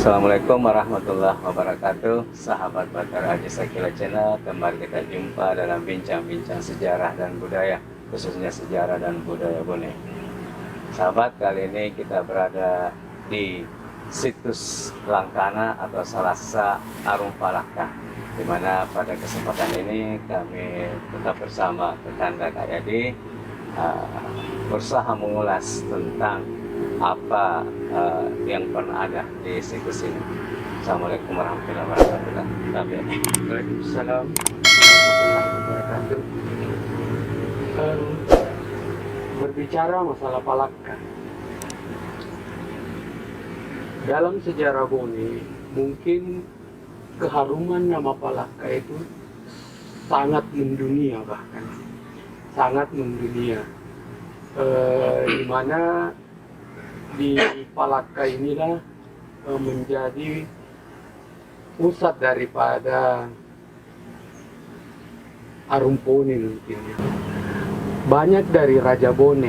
Assalamualaikum warahmatullahi wabarakatuh. Sahabat Batara Haji Sakila Channel, kembali kita jumpa dalam bincang-bincang sejarah dan budaya, khususnya sejarah dan budaya Bone. Sahabat, kali ini kita berada di situs Langkana atau Salasa Arung Palaka, di mana pada kesempatan ini kami tetap bersama tetangga Kak Yadi berusaha mengulas tentang apa yang pernah ada di situs ini. Assalamualaikum warahmatullahi wabarakatuh. Waalaikumsalam warahmatullahi wabarakatuh. Berbicara masalah Palaka, dalam sejarah Bone mungkin keharuman nama Palaka itu sangat mendunia, bahkan sangat mendunia, di mana di Palaka inilah menjadi pusat daripada Arum Pone mungkin. Banyak dari Raja Bone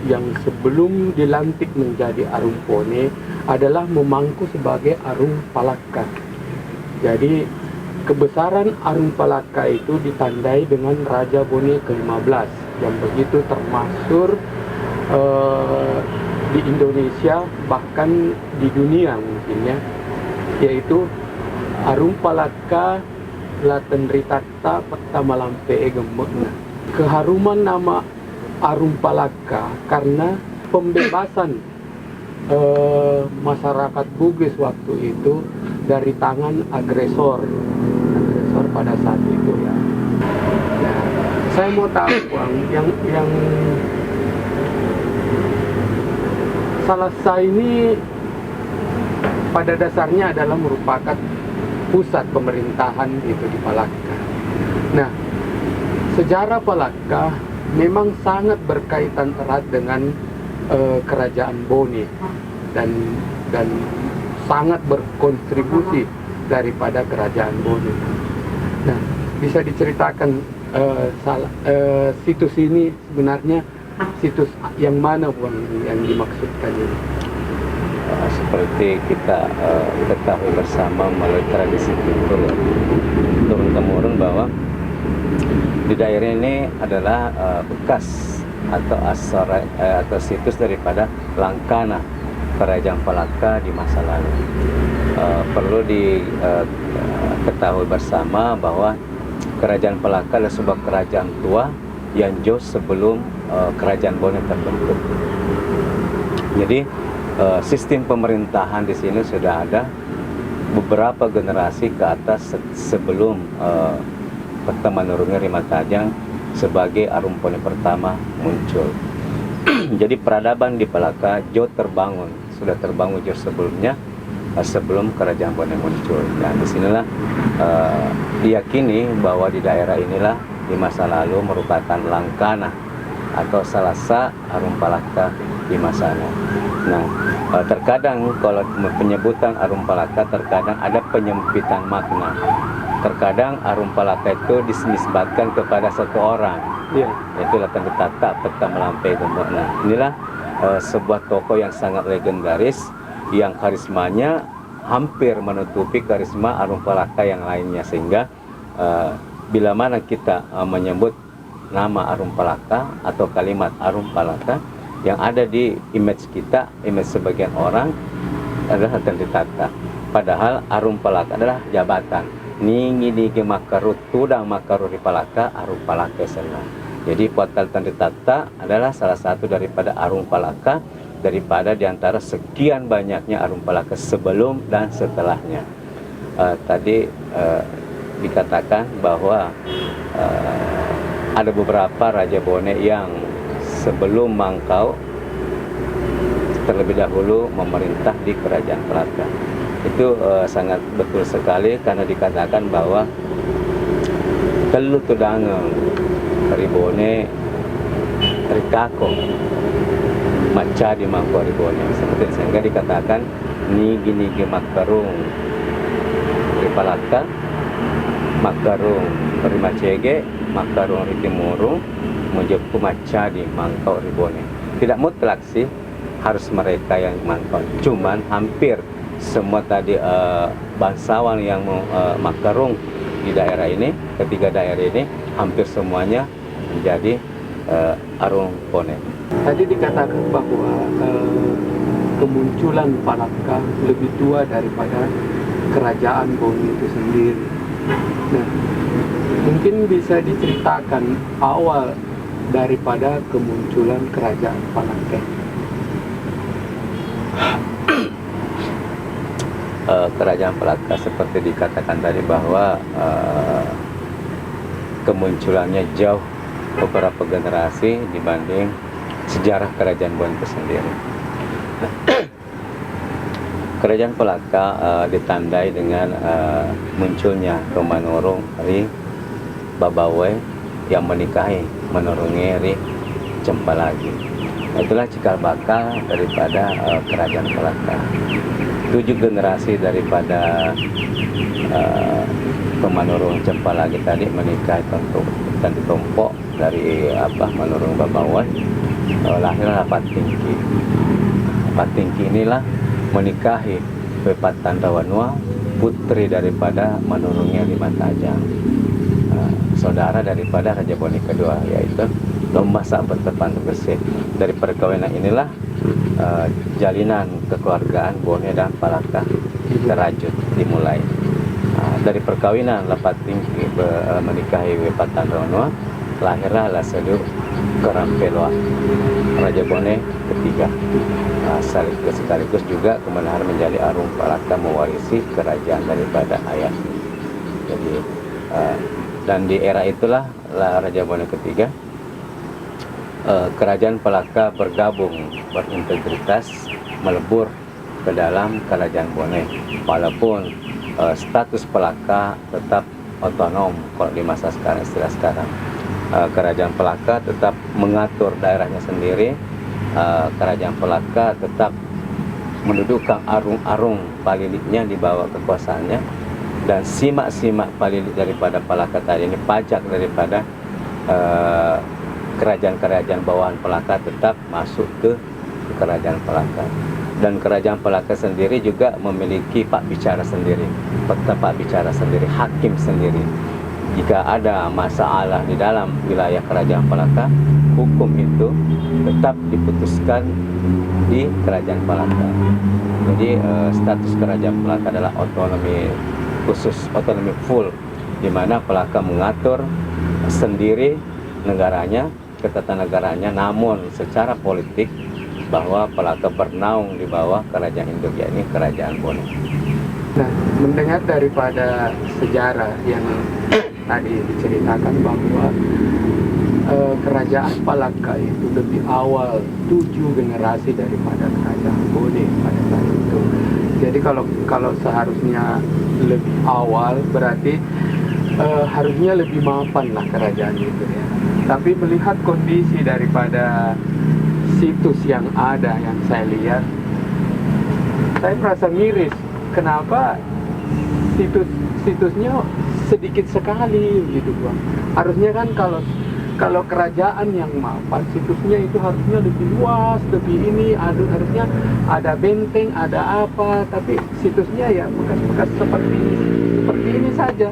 yang sebelum dilantik menjadi Arum Pone adalah memangku sebagai Arum Palaka. Jadi kebesaran Arum Palaka itu ditandai dengan Raja Bone ke-15 yang begitu termasyhur di Indonesia, bahkan di dunia mungkin ya, yaitu Arum Palaka Latendritata Pertama Lampe Gemekna. Keharuman nama Arum Palaka karena pembebasan masyarakat Bugis waktu itu dari tangan agresor pada saat itu ya. Nah, saya mau tahu yang Salasa ini pada dasarnya adalah merupakan pusat pemerintahan itu di Palaka. Nah, sejarah Palaka memang sangat berkaitan erat dengan kerajaan Bone dan sangat berkontribusi daripada kerajaan Bone. Nah, bisa diceritakan situs ini sebenarnya situs yang mana yang dimaksudkan ini? Seperti kita ketahui bersama melalui tradisi kultur turun-temurun bahwa di daerah ini adalah bekas atau asal atau situs daripada Langkana, kerajaan Palaka di masa lalu. Perlu diketahui bersama bahwa kerajaan Palaka adalah sebuah kerajaan tua yang jauh sebelum kerajaan Bone terbentuk. Jadi sistem pemerintahan di sini sudah ada beberapa generasi ke atas sebelum Pertama Nurungi Rimatajang sebagai Arum Pone pertama muncul. Jadi peradaban di Palaka jauh terbangun, sudah terbangun jauh sebelumnya, sebelum kerajaan Bone muncul. Dan disinilah diyakini bahwa di daerah inilah di masa lalu merupakan Langkana atau Salasa Arum Palaka di masanya. Nah, terkadang kalau penyebutan Arum Palaka terkadang ada penyempitan makna. Terkadang Arum Palaka itu dinisbatkan kepada satu orang, yaitu Latendritata Pertama Lampe Gemekna. Inilah sebuah tokoh yang sangat legendaris, yang karismanya hampir menutupi karisma Arum Palaka yang lainnya, sehingga bila mana kita menyebut nama Arum Palaka atau kalimat Arum Palaka, yang ada di image kita, image sebagian orang adalah Latendritata. Padahal Arum Palaka adalah jabatan. Ningi nigi makarut tudang makarut di Palaka Arum Palaka senang. Jadi Puatan Latendritata adalah salah satu daripada Arum Palaka daripada diantara sekian banyaknya Arum Palaka sebelum dan setelahnya. Tadi dikatakan bahwa ada beberapa Raja Bone yang sebelum Mangkau terlebih dahulu memerintah di kerajaan Palaka. Itu sangat betul sekali, karena dikatakan bahwa telu tudangeng Ribone Rikako maca di Mangkau Ribone, seperti sehingga dikatakan nigi makarung di Palaka, makarung Rimacege, makarung Ritimurung, menjepu maca di Mangkau Ribone. Tidak mutlak sih harus mereka yang Mangkau, cuman hampir semua tadi bangsawan yang makarung di daerah ini, ketiga daerah ini hampir semuanya menjadi Arung Pone. Tadi dikatakan bahwa kemunculan Palaka lebih tua daripada kerajaan Bone itu sendiri. Nah, mungkin bisa diceritakan awal daripada kemunculan kerajaan Palaka. Kerajaan Palaka seperti dikatakan tadi bahwa kemunculannya jauh beberapa generasi dibanding sejarah kerajaan Bone itu sendiri. Kerajaan Palaka ditandai dengan munculnya Romanurung Ri Babawai yang menikahi menurungi Ri Cempalagi. Itulah cikal bakal daripada kerajaan Palaka. 7 generasi daripada Manurung Cempalagi tadi menikahi dan ditompok dari Manurung Babawai, lahirlah Patingki. Patingki inilah menikahi Pepat Tandawanua, putri daripada Manurungnya Lima Tajang, saudara daripada Raja Bone kedua, yaitu Lomba Sahabat Terpandu Bersih. Dari perkawinan inilah jalinan kekeluargaan Bone dan Palaka terajut dimulai. Dari perkawinan Patingki menikahi Pepat Tandawanua, lahirlah Lasedu Kerampelwa, Raja Bone ketiga. Sekaligus juga kebenaran menjadi Arung Palaka mewarisi kerajaan daripada ayah. Jadi dan di era itulah Raja Bone ketiga, kerajaan Palaka bergabung berintegritas melebur ke dalam kerajaan Bone, walaupun status Palaka tetap otonom. Kalau di masa sekarang, istilah sekarang, kerajaan Palaka tetap mengatur daerahnya sendiri. Kerajaan Palaka tetap mendudukkan arung-arung Palilitnya di bawah kekuasaannya, dan simak-simak Palilit daripada Palaka tadi ini, pajak daripada kerajaan-kerajaan bawahan Palaka tetap masuk ke kerajaan Palaka. Dan kerajaan Palaka sendiri juga memiliki pak bicara sendiri, pak bicara sendiri, hakim sendiri. Jika ada masalah di dalam wilayah kerajaan Palaka, hukum itu tetap diputuskan di kerajaan Palaka. Jadi status kerajaan Palaka adalah otonomi khusus, otonomi full, di mana Palaka mengatur sendiri negaranya, ketatanegaranya, namun secara politik bahwa Palaka bernaung di bawah kerajaan induk, yakni kerajaan Bone. Nah, mendengar daripada sejarah yang tadi diceritakan bahwa kerajaan Palaka itu lebih awal 7 generasi daripada kerajaan Bone pada saat itu. Jadi kalau seharusnya lebih awal, berarti harusnya lebih mapan lah kerajaan itu ya. Tapi melihat kondisi daripada situs yang ada, yang saya lihat, saya merasa miris. Kenapa situsnya sedikit sekali gitu Bang? Harusnya kan kalau kerajaan yang mapan, situsnya itu harusnya lebih luas, lebih ini, harusnya ada benteng, ada apa, tapi situsnya ya bekas-bekas seperti ini saja,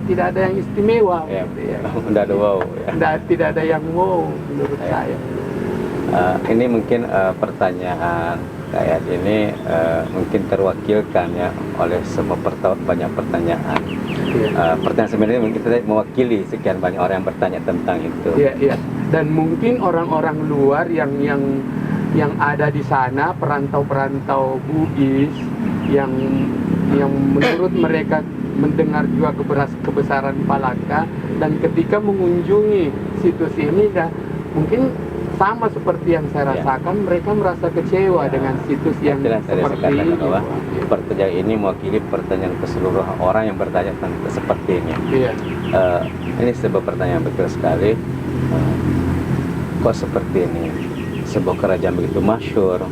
tidak ada yang istimewa. Ya, gitu ya. Tidak ada wow. Ya. Tidak ada yang wow menurut saya. Ini mungkin pertanyaan kayak ini mungkin terwakilkan ya oleh semua banyak pertanyaan. Pertanyaan sebenarnya mungkin kita mewakili sekian banyak orang yang bertanya tentang itu. Iya. Dan mungkin orang-orang luar yang ada di sana, perantau-perantau Bugis yang menurut mereka mendengar juga kebesaran Palaka, dan ketika mengunjungi situs ini mungkin sama seperti yang saya rasakan, mereka merasa kecewa dengan situs yang seperti ini. Pertanyaan ini mewakili pertanyaan keseluruhan orang yang bertanya tentang seperti ini. Iya. Ini sebuah pertanyaan betul sekali. Kok seperti ini? Sebuah kerajaan begitu masyhur,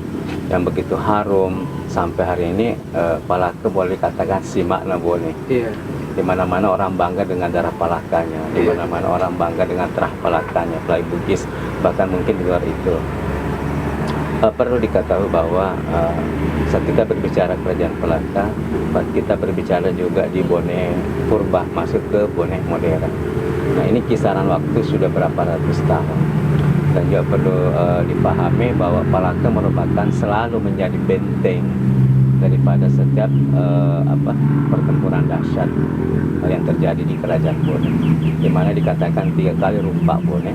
yang begitu harum, sampai hari ini Palaka boleh dikatakan si makna Bone. Iya. Di mana-mana orang bangga dengan darah Palakanya, di mana-mana orang bangga dengan terah Palakanya, apalagi Bugis, bahkan mungkin di luar itu. perlu diketahui bahwa saat kita berbicara kerajaan Palaka, kita berbicara juga di Bone Purba masuk ke Bone modern. Nah, ini kisaran waktu sudah berapa ratus tahun. Dan juga perlu dipahami bahwa Palaka merupakan selalu menjadi benteng daripada setiap pertempuran dahsyat yang terjadi di kerajaan Bone, di mana dikatakan 3 kali rumpak Bone.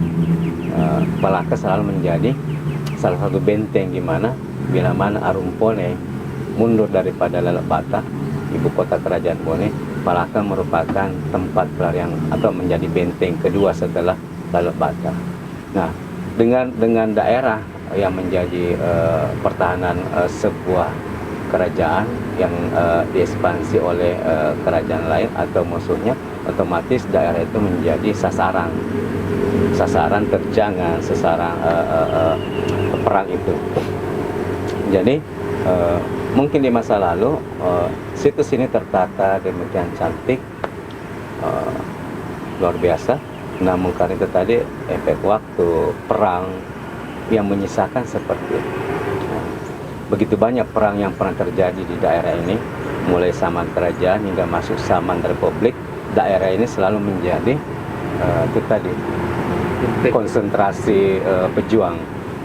Palaka selalu menjadi salah satu benteng di mana bila mana Arumpone mundur daripada Lalebata, ibu kota kerajaan Bone, Palaka merupakan tempat pelarian atau menjadi benteng kedua setelah Lalebata. Nah, dengan daerah yang menjadi pertahanan sebuah kerajaan yang diekspansi oleh kerajaan lain atau musuhnya, otomatis daerah itu menjadi sasaran terjangan, sasaran perang itu. Jadi mungkin di masa lalu situs ini tertata demikian cantik, luar biasa. Namun karena itu tadi efek waktu perang yang menyisakan seperti itu. Begitu banyak perang yang pernah terjadi di daerah ini, mulai zaman kerajaan hingga masuk zaman republik. Daerah ini selalu menjadi itu tadi konsentrasi pejuang.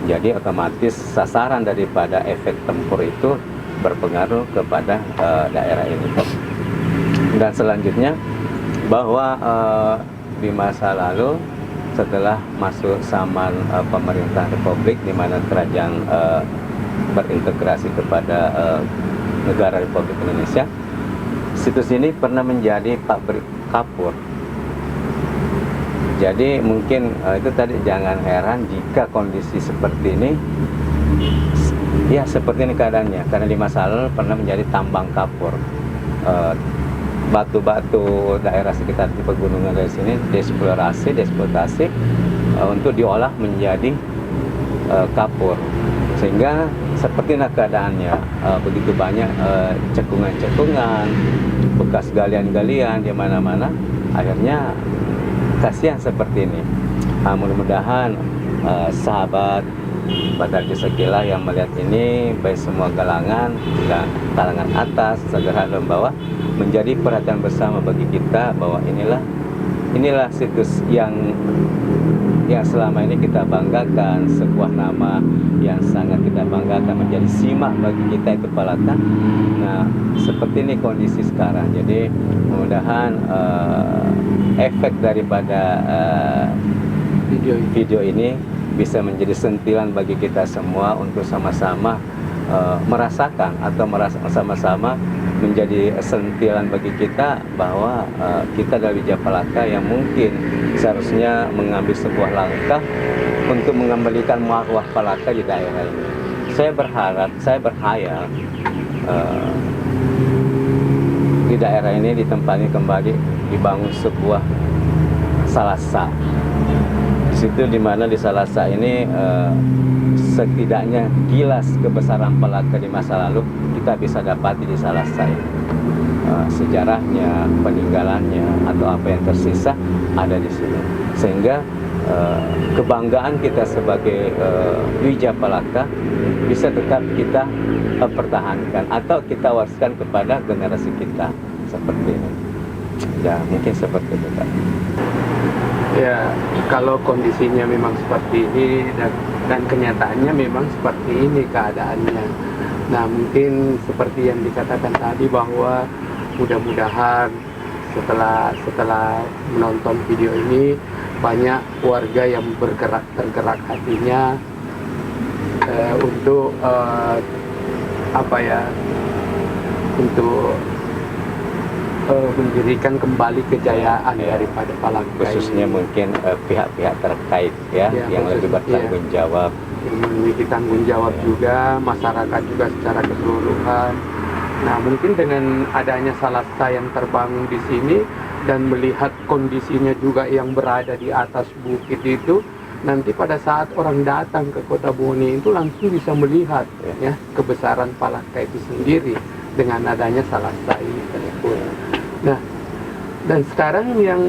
Jadi otomatis sasaran daripada efek tempur itu berpengaruh kepada daerah ini. Dan selanjutnya bahwa di masa lalu setelah masuk zaman pemerintahan republik, di mana kerajaan berintegrasi kepada negara Republik Indonesia, situs ini pernah menjadi pabrik kapur. Jadi mungkin itu tadi jangan heran jika kondisi seperti ini, ya seperti ini keadaannya, karena di masa lalu pernah menjadi tambang kapur. Batu-batu daerah sekitar di pegunungan dari sini dieksploitasi untuk diolah menjadi kapur. Sehingga seperti keadaannya, begitu banyak cekungan-cekungan, bekas galian-galian di mana-mana, akhirnya kasihan seperti ini. Mudah-mudahan sahabat Badarjo Sekilah yang melihat ini, baik semua kalangan dan kalangan atas, segera dan bawah, menjadi perhatian bersama bagi kita bahwa inilah situs yang selama ini kita banggakan, sebuah nama yang sangat kita banggakan, menjadi simak bagi kita itu Palaka. Nah, seperti ini kondisi sekarang. Jadi mudah-mudahan efek daripada video ini bisa menjadi sentilan bagi kita semua untuk sama-sama merasakan atau sama-sama menjadi sentilan bagi kita bahwa kita dari Wijaya Palaka yang mungkin seharusnya mengambil sebuah langkah untuk mengembalikan marwah Palaka di daerah ini. Saya berhayal di daerah ini di tempat ini kembali dibangun sebuah salasa. Di situ dimana di salasa ini setidaknya kilas kebesaran Palaka di masa lalu kita bisa dapati di salasa ini. Sejarahnya, peninggalannya, atau apa yang tersisa ada di sini. Sehingga kebanggaan kita sebagai Wijaya Palaka bisa tetap kita pertahankan atau kita wariskan kepada generasi kita seperti ini. Ya, mungkin seperti itu, Kak. Ya, kalau kondisinya memang seperti ini dan kenyataannya memang seperti ini keadaannya. Nah, mungkin seperti yang dikatakan tadi bahwa mudah-mudahan setelah menonton video ini banyak warga yang tergerak hatinya untuk untuk mendirikan kembali kejayaan daripada Palaka, khususnya ini. Mungkin pihak-pihak terkait yang lebih bertanggung jawab, yang memiliki tanggung jawab juga, masyarakat juga secara keseluruhan. Nah, mungkin dengan adanya salasa yang terbangun di sini dan melihat kondisinya juga yang berada di atas bukit itu, nanti pada saat orang datang ke Kota Bone itu langsung bisa melihat ya kebesaran Palaka itu sendiri dengan adanya salasa ini tersebut. Nah, dan sekarang yang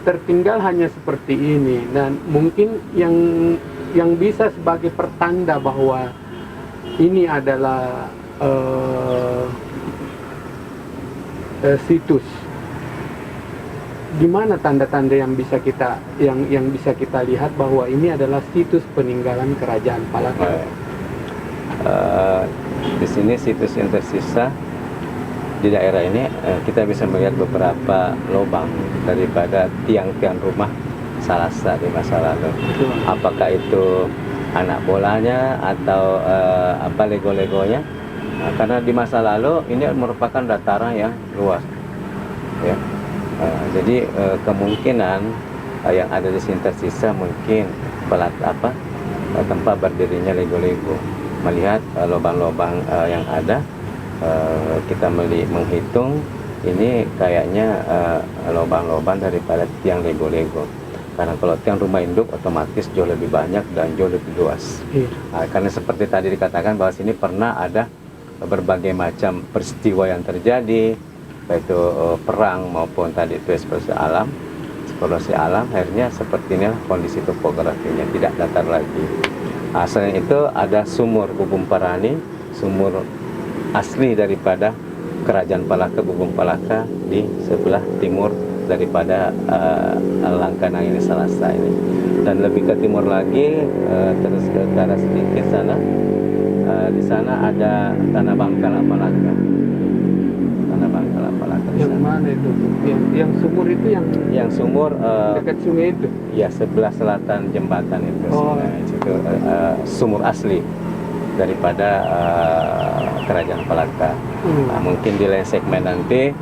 tertinggal hanya seperti ini, dan mungkin yang bisa sebagai pertanda bahwa ini adalah situs. Di mana tanda-tanda yang bisa kita lihat bahwa ini adalah situs peninggalan kerajaan Palaka? Di sini situs yang tersisa di daerah ini kita bisa melihat beberapa lubang daripada tiang-tiang rumah Salasa di masa lalu. Apakah itu anak bolanya atau lego-legonya? Karena di masa lalu ini merupakan dataran yang luas, ya. Jadi kemungkinan yang ada di sini tersisa mungkin tempat berdirinya lego-lego. Melihat lubang-lubang yang ada, kita menghitung ini kayaknya lubang-lubang daripada tiang lego-lego. Karena kalau tiang rumah induk otomatis jauh lebih banyak dan jauh lebih luas. Karena seperti tadi dikatakan bahwa sini pernah ada berbagai macam peristiwa yang terjadi, baik itu perang maupun tadi itu eksplorasi alam, akhirnya seperti ini kondisi topografinya tidak datar lagi. Selain itu ada sumur Bubung Parani, sumur asli daripada kerajaan Palaka, Bubung Palaka di sebelah timur daripada Langkana ini Salasa ini. Dan lebih ke timur lagi, terus ke arah sedikit sana, di sana ada Tanah Bangkala Palaka. Tanah Bangkala Palaka. Yang mana itu? Yang sumur itu yang sumur dekat sungai itu? Ya, sebelah selatan jembatan itu. Itu sumur asli daripada kerajaan Palaka. Mungkin di lain segmen nanti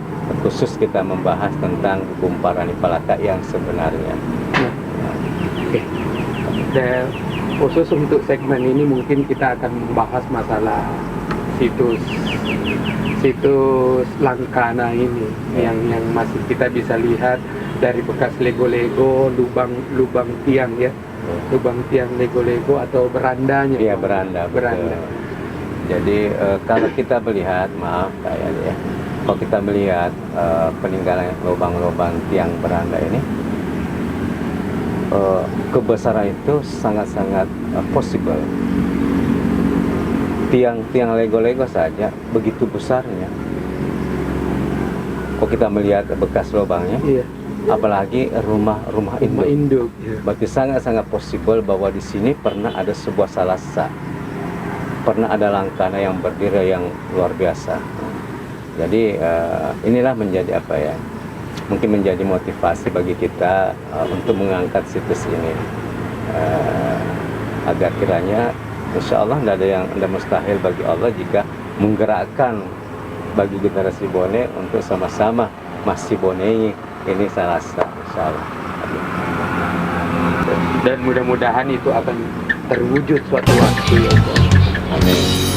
khusus kita membahas tentang Bubung Parani Palaka yang sebenarnya. Oke. Dan khusus untuk segmen ini mungkin kita akan membahas masalah situs Langkana ini yang masih kita bisa lihat dari bekas lego-lego, lubang tiang ya. Lubang tiang lego-lego atau berandanya. Iya, beranda. Jadi kalau kita melihat, kalau kita melihat peninggalan lubang-lubang tiang beranda ini, kebesaran itu sangat-sangat possible. Tiang lego-lego saja begitu besarnya. Kalau kita melihat bekas lubangnya, iya. Apalagi rumah induk. Iya. Berarti sangat-sangat possible bahwa di sini pernah ada sebuah Salasa, pernah ada Langkana yang berdiri yang luar biasa. Jadi inilah menjadi mungkin menjadi motivasi bagi kita untuk mengangkat situs ini, agar kiranya insya Allah tidak mustahil bagi Allah jika menggerakkan bagi generasi Bone untuk sama-sama masih Bone ini Salasa, insya Allah. Dan mudah-mudahan itu akan terwujud suatu waktu. Amin.